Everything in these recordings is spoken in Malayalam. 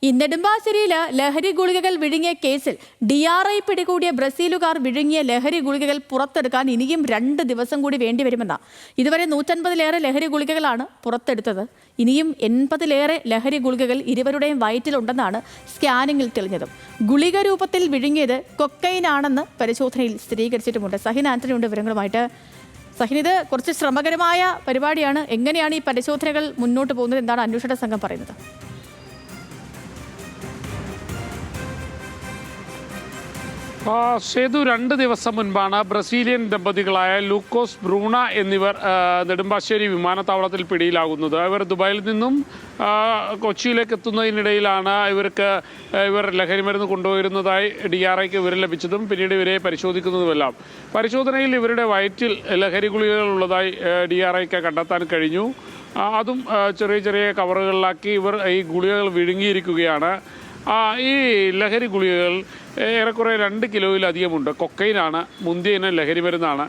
ഈ നെടുമ്പാശ്ശേരിയിൽ ലഹരി ഗുളികകൾ വിഴുങ്ങിയ കേസിൽ DRI പിടികൂടിയ ബ്രസീലുകാർ വിഴുങ്ങിയ ലഹരി ഗുളികകൾ പുറത്തെടുക്കാൻ ഇനിയും 2 ദിവസം കൂടി വേണ്ടിവരുമെന്ന. ഇതുവരെ 150-ലേറെ ലഹരി ഗുളികകളാണ് പുറത്തെടുത്തത്. ഇനിയും 80-ലേറെ ലഹരി ഗുളികകൾ ഇരുവരുടെയും വയറ്റിലുണ്ടെന്നാണ് സ്കാനിങ്ങിൽ തെളിഞ്ഞത്. ഗുളിക രൂപത്തിൽ വിഴുങ്ങിയത് കൊക്കൈൻ ആണെന്ന് പരിശോധനയിൽ സ്ഥിരീകരിച്ചിട്ടുമുണ്ട്. സഹിൻ ആന്റണി ഉണ്ട് വിവരങ്ങളുമായിട്ട്. സഹിൻ, ഇത് കുറച്ച് ശ്രമകരമായ പരിപാടിയാണ്. എങ്ങനെയാണ് ഈ പരിശോധനകൾ മുന്നോട്ട് പോകുന്നത്? എന്താണ് അന്വേഷണ സംഘം പറയുന്നത്? സേതു, 2 ദിവസം മുൻപാണ് ബ്രസീലിയൻ ദമ്പതികളായ ലൂക്കോസ് ബ്രൂണ എന്നിവർ നെടുമ്പാശ്ശേരി വിമാനത്താവളത്തിൽ പിടിയിലാകുന്നത്. ഇവർ ദുബായിൽ നിന്നും കൊച്ചിയിലേക്ക് എത്തുന്നതിനിടയിലാണ് ഇവർ ലഹരിമരുന്ന് കൊണ്ടുവരുന്നതായി DRIക്ക് വിവരം ലഭിച്ചതും പിന്നീട് ഇവരെ പരിശോധിക്കുന്നതുമെല്ലാം. പരിശോധനയിൽ ഇവരുടെ വയറ്റിൽ ലഹരി ഗുളികകൾ ഉള്ളതായി DRIക്ക് കണ്ടെത്താൻ കഴിഞ്ഞു. അതും ചെറിയ ചെറിയ കവറുകളിലാക്കി ഇവർ ഈ ഗുളികകൾ വിഴുങ്ങിയിരിക്കുകയാണ്. ഈ ലഹരി ഗുളികകൾ ഏറെക്കുറെ 2 കിലോയിലധികമുണ്ട്. കൊക്കൈനാണ്, മുന്തിയ ഇനം ലഹരി മരുന്നാണ്.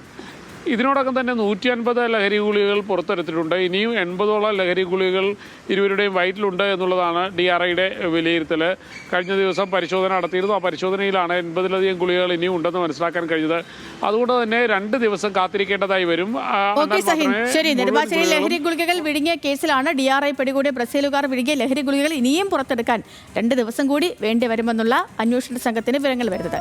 ഇതിനോടകം തന്നെ 150 ലഹരി ഗുളികകൾ പുറത്തെടുത്തിട്ടുണ്ട്. ഇനിയും 80ഓളം ലഹരി ഗുളികകൾ ഇരുവരുടെയും വയറ്റിലുണ്ട് എന്നുള്ളതാണ് DRIയുടെ വിലയിരുത്തൽ. കഴിഞ്ഞ ദിവസം പരിശോധന നടത്തിയിരുന്നു. ആ പരിശോധനയിലാണ് 80-ലധികം ഗുളികകൾ ഇനിയും ഉണ്ടെന്ന് മനസ്സിലാക്കാൻ കഴിഞ്ഞത്. അതുകൊണ്ട് തന്നെ 2 ദിവസം കാത്തിരിക്കേണ്ടതായി വരും. നെടുമ്പാശ്ശേരി ലഹരി ഗുളികകൾ വിഴുങ്ങിയ കേസിലാണ് DRI പിടികൂടിയ ബ്രസീലുകാർ വിഴുങ്ങിയ ലഹരി ഗുളികകൾ ഇനിയും പുറത്തെടുക്കാൻ 2 ദിവസം കൂടി വേണ്ടി വരുമെന്നുള്ള അന്വേഷണ സംഘത്തിന് വിവരങ്ങൾ വരുന്നത്.